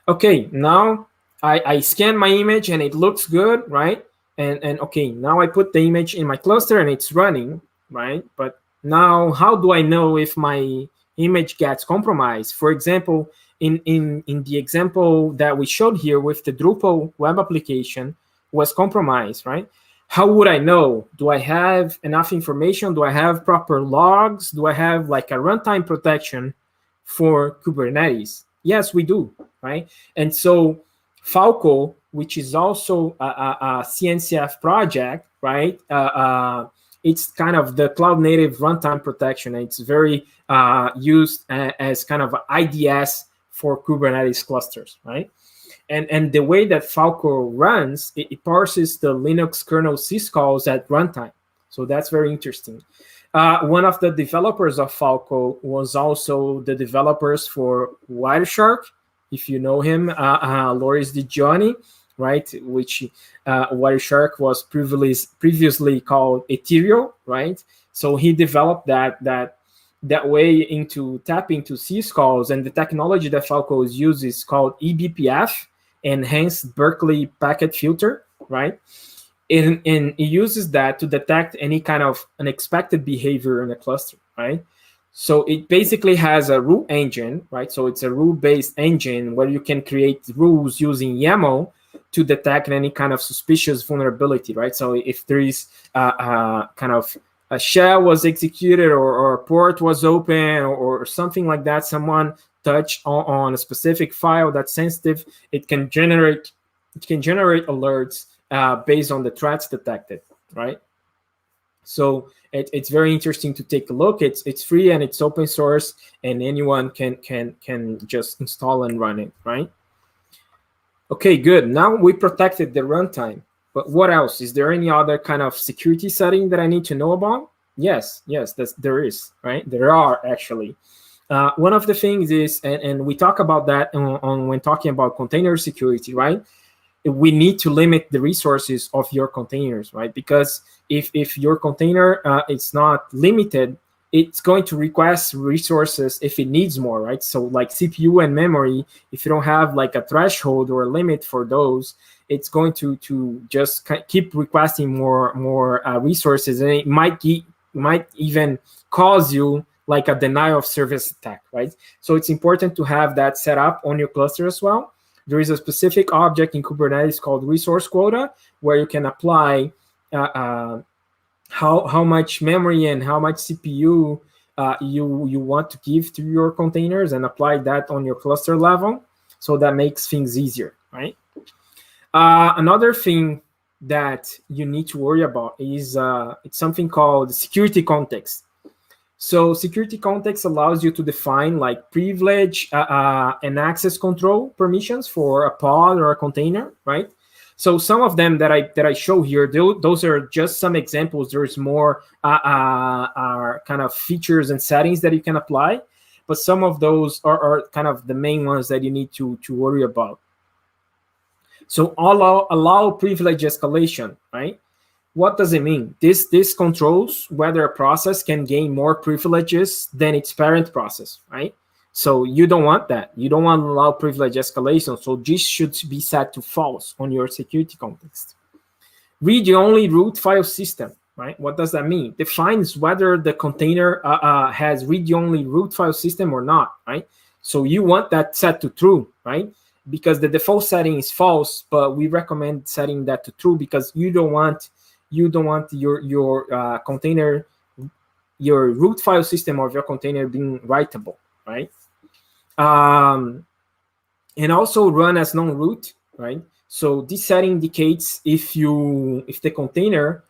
Speaker 2: Okay, now I scan my image and it looks good, right? And okay, now I put the image in my cluster and it's running, right? But now how do I know if my image gets compromised? For example, in the example that we showed here with the Drupal web application was compromised, right? How would I know? Do I have enough information? Do I have proper logs? Do I have like a runtime protection for Kubernetes? Yes, we do, right? And so Falco, which is also a CNCF project, right? It's kind of the cloud native runtime protection. It's very used as kind of IDS for Kubernetes clusters, right? And the way that Falco runs, it parses the Linux kernel syscalls at runtime. So that's very interesting. One of the developers of Falco was also the developers for Wireshark, if you know him, Loris DiGianni, right? Which Wireshark was previously called Ethereal, right? So he developed that way into tap into syscalls, and the technology that Falco uses is called eBPF, Enhanced Berkeley Packet Filter, right? And it uses that to detect any kind of unexpected behavior in a cluster, right? So it basically has a rule engine, right? So it's a rule-based engine where you can create rules using YAML to detect any kind of suspicious vulnerability, right? So if there is kind of a shell was executed or a port was open or something like that, someone touched on a specific file that's sensitive, it can generate alerts based on the threats detected, right? So it's very interesting to take a look. It's free and it's open source, and anyone can just install and run it, right? Okay, good. Now we protected the runtime. But what else? Is there any other kind of security setting that I need to know about? Yes, there is, right? There are actually. One of the things is, and we talk about that on when talking about container security, right? We need to limit the resources of your containers, right? Because if your container is not limited, it's going to request resources if it needs more, right? So like CPU and memory, if you don't have like a threshold or a limit for those, it's going to just keep requesting more resources, and it might even cause you like a denial of service attack, right? So it's important to have that set up on your cluster as well. There is a specific object in Kubernetes called resource quota, where you can apply how much memory and how much CPU you want to give to your containers, and apply that on your cluster level. So that makes things easier, right? Another thing that you need to worry about is it's something called security context. So security context allows you to define like privilege and access control permissions for a pod or a container, right? So some of them that I show here, those are just some examples. There's more kind of features and settings that you can apply, but some of those are kind of the main ones that you need to worry about. So allow privilege escalation, right? What does it mean? This controls whether a process can gain more privileges than its parent process, right? So you don't want that. You don't want to allow privilege escalation. So this should be set to false on your security context. Read-only root file system, right? What does that mean? Defines whether the container has read-only root file system or not, right? So you want that set to true, right? Because the default setting is false, but we recommend setting that to true, because you don't want your container, your root file system of your container being writable, right? And also run as non-root, right? So this setting indicates if the container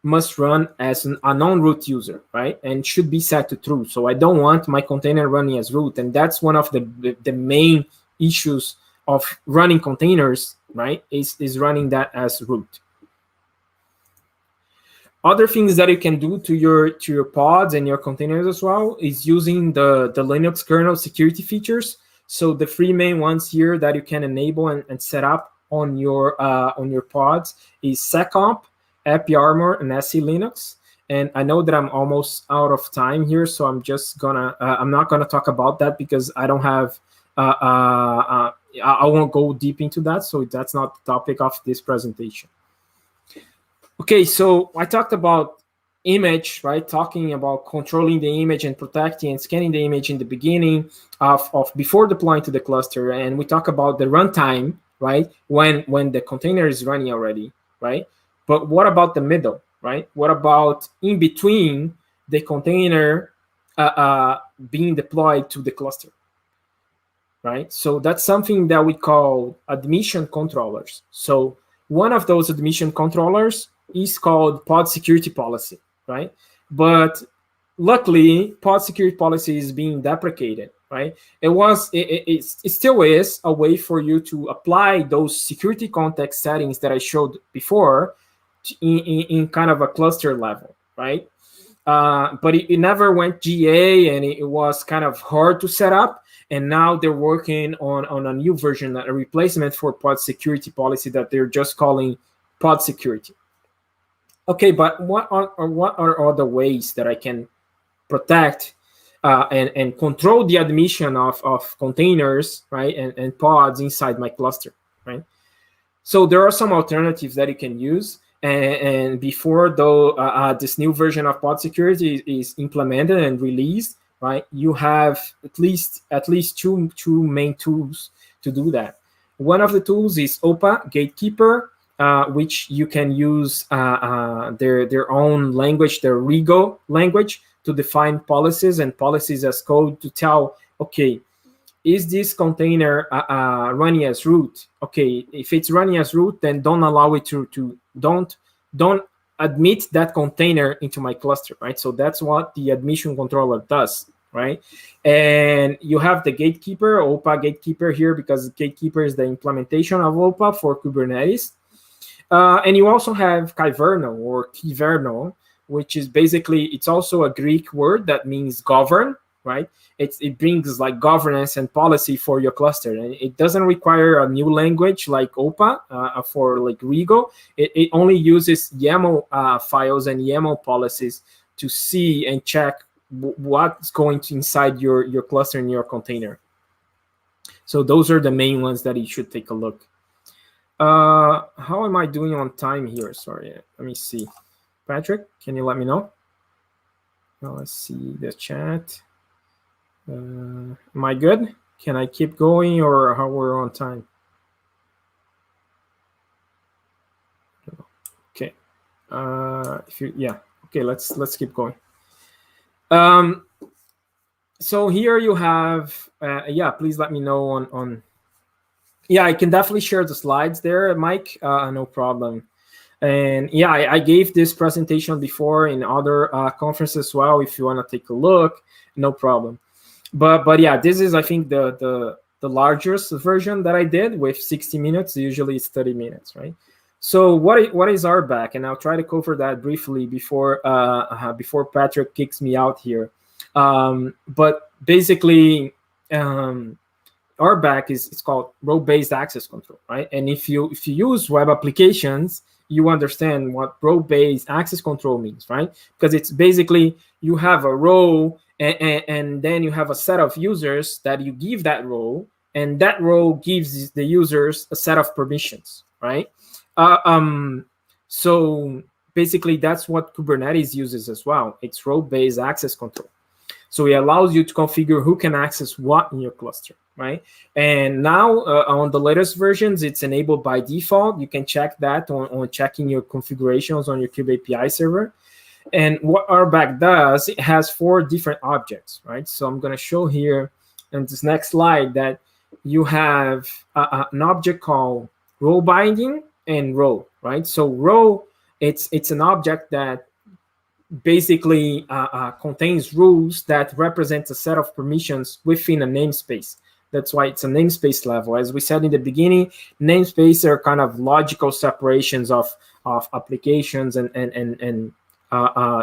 Speaker 2: must run as a non-root user, right? And should be set to true. So I don't want my container running as root, and that's one of the main issues of running containers, right? Is running that as root. Other things that you can do to your pods and your containers as well is using the Linux kernel security features. So the three main ones here that you can enable and set up on your pods is seccomp, AppyArmor, and SE Linux. And I know that I'm almost out of time here, so I'm just gonna I'm not gonna talk about that because I don't have I won't go deep into that, so that's not the topic of this presentation. Okay, so I talked about image, right? Talking about controlling the image and protecting and scanning the image in the beginning of before deploying to the cluster, and we talk about the runtime, right? When the container is running already, right? But what about the middle, right? What about in between the container being deployed to the cluster, right? So that's something that we call admission controllers. So one of those admission controllers is called pod security policy, right? But luckily, pod security policy is being deprecated, right? It still is a way for you to apply those security context settings that I showed before in kind of a cluster level, right? But it never went GA, and it was kind of hard to set up. And now they're working on a new version, a replacement for pod security policy that they're just calling pod security. Okay, but what are other ways that I can protect and control the admission of containers, right, and pods inside my cluster, right? So there are some alternatives that you can use. And before this new version of pod security is implemented and released, right, you have at least two main tools to do that. One of the tools is OPA Gatekeeper, which you can use their own language, their Rego language, to define policies as code to tell, okay, is this container running as root? Okay, if it's running as root, then don't allow it to don't admit that container into my cluster, right? So that's what the admission controller does, right? And you have the gatekeeper, OPA Gatekeeper here, because Gatekeeper is the implementation of OPA for Kubernetes. And you also have Kyverno or Kyverno, which is basically, it's also a Greek word that means govern, right? It brings like governance and policy for your cluster, and it doesn't require a new language like OPA for like Rego. It only uses YAML files and YAML policies to see and check what's going to inside your cluster in your container. So those are the main ones that you should take a look. How am I doing on time here? Sorry, let me see. Patrick, can you let me know? Now let's see the chat. Am I good? Can I keep going, or how we're on time? Okay. Okay, let's keep going. So here you have, please let me know on. Yeah, I can definitely share the slides there, Mike. No problem. And yeah, I gave this presentation before in other conferences as well. If you want to take a look, no problem. But yeah, this is, I think, the largest version that I did with 60 minutes. Usually it's 30 minutes, right? So what is RBAC? And I'll try to cover that briefly before Patrick kicks me out here. But basically, RBAC it's called role-based access control, right? And if you use web applications, you understand what role-based access control means, right? Because it's basically you have a role and then you have a set of users that you give that role, and that role gives the users a set of permissions, right? So basically that's what Kubernetes uses as well. It's role-based access control. So it allows you to configure who can access what in your cluster, right? And now on the latest versions, it's enabled by default. You can check that on checking your configurations on your Kube API server. And what RBAC does, it has 4 different objects, right? So I'm going to show here in this next slide that you have an object called role binding and role, right? So role, it's an object that basically contains rules that represent a set of permissions within a namespace. That's why it's a namespace level. As we said in the beginning, namespaces are kind of logical separations of applications and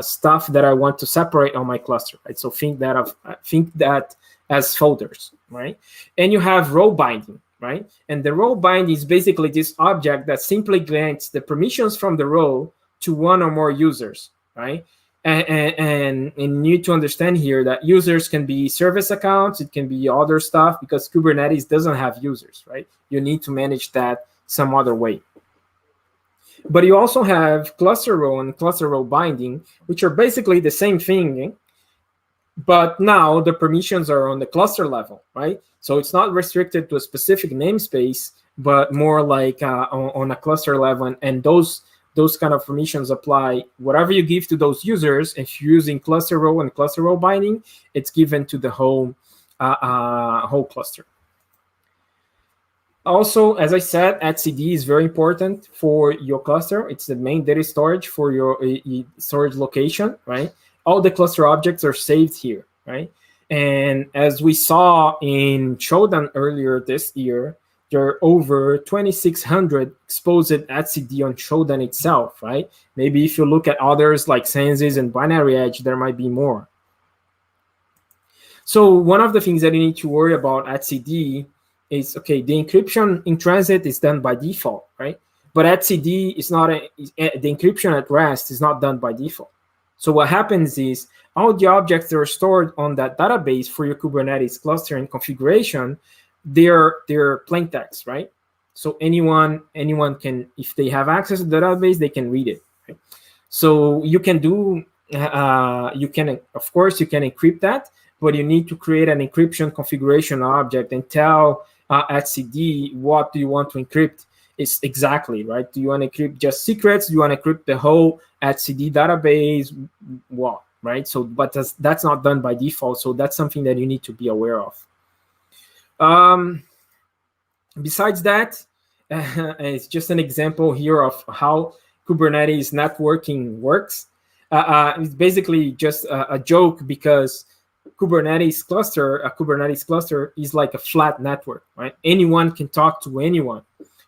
Speaker 2: stuff that I want to separate on my cluster, right? So think that as folders, right? And you have role binding, right? And the role binding is basically this object that simply grants the permissions from the role to one or more users, right? And you need to understand here that users can be service accounts, it can be other stuff, because Kubernetes doesn't have users, right? You need to manage that some other way. But you also have cluster role and cluster role binding, which are basically the same thing, but now the permissions are on the cluster level, right? So it's not restricted to a specific namespace, but more like on a cluster level, and those kind of permissions apply. Whatever you give to those users, if you're using cluster role and cluster role binding, it's given to the whole cluster. Also, as I said, etcd is very important for your cluster. It's the main data storage for your storage location, right? All the cluster objects are saved here, right? And as we saw in Shodan earlier this year, there are over 2,600 exposed etcd on Shodan itself, right? Maybe if you look at others like Census and Binary Edge, there might be more. So one of the things that you need to worry about etcd is, okay, the encryption in transit is done by default, right? But etcd is not, the encryption at rest is not done by default. So what happens is all the objects that are stored on that database for your Kubernetes cluster and configuration, they're plain text, right? So anyone can, if they have access to the database, they can read it, right? So you can do, of course, you can encrypt that, but you need to create an encryption configuration object and tell etcd what do you want to encrypt is exactly, right? Do you want to encrypt just secrets? Do you want to encrypt the whole etcd database? What, right? So, but that's not done by default. So that's something that you need to be aware of. Besides that, it's just an example here of how Kubernetes networking works. It's basically just a joke, because a Kubernetes cluster is like a flat network, right? Anyone can talk to anyone.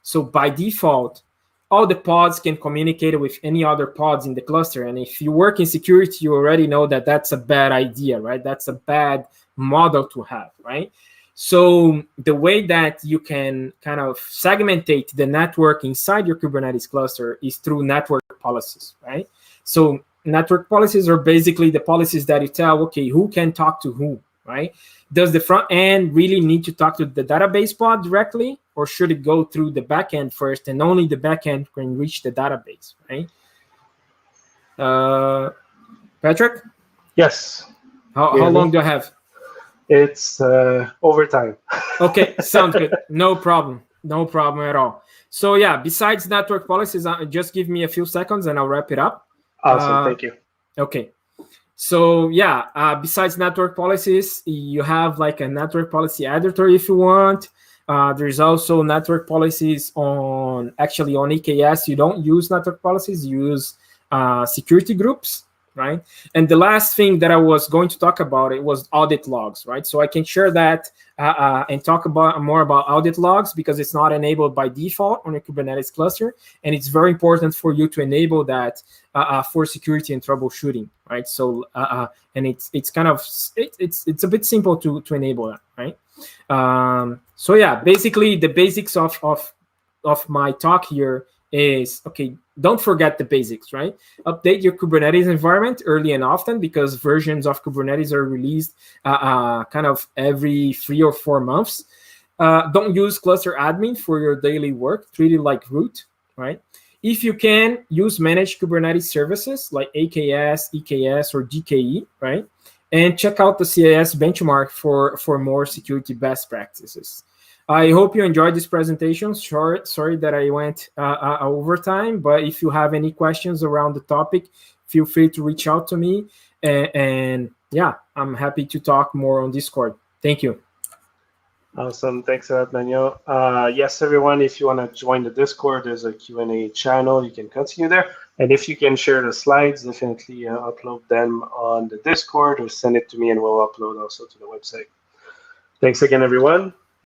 Speaker 2: So by default, all the pods can communicate with any other pods in the cluster. And if you work in security, you already know that that's a bad idea, right? That's a bad model to have, right? So the way that you can kind of segmentate the network inside your Kubernetes cluster is through network policies, right? So network policies are basically the policies that you tell, okay, who can talk to who, right? Does the front end really need to talk to the database pod directly, or should it go through the backend first, and only the backend can reach the database, right? Patrick?
Speaker 1: Yes.
Speaker 2: How long do I have?
Speaker 1: It's overtime.
Speaker 2: Okay, sounds good. No problem. No problem at all. So yeah, besides network policies, just give me a few seconds and I'll wrap it up.
Speaker 1: Awesome, thank you.
Speaker 2: Okay. So yeah, besides network policies, you have like a network policy editor if you want. There's also network policies on EKS. You don't use network policies, you use security groups, right? And the last thing that I was going to talk about, it was audit logs, right? So I can share that and talk more about audit logs, because it's not enabled by default on a Kubernetes cluster, and it's very important for you to enable that for security and troubleshooting, right? So and it's kind of it's a bit simple to enable that, right? So yeah, basically the basics of my talk here is, okay, don't forget the basics, right? Update your Kubernetes environment early and often, because versions of Kubernetes are released kind of every 3 or 4 months. Don't use cluster admin for your daily work. Treat it like root, right? If you can, use managed Kubernetes services like AKS, EKS, or GKE, right? And check out the CIS benchmark for more security best practices. I hope you enjoyed this presentation. Sorry that I went over time, but if you have any questions around the topic, feel free to reach out to me. And yeah, I'm happy to talk more on Discord. Thank you.
Speaker 1: Awesome. Thanks a lot, Magno. Yes, everyone, if you want to join the Discord, there's a Q&A channel. You can continue there. And if you can share the slides, definitely upload them on the Discord or send it to me, and we'll upload also to the website. Thanks again, everyone.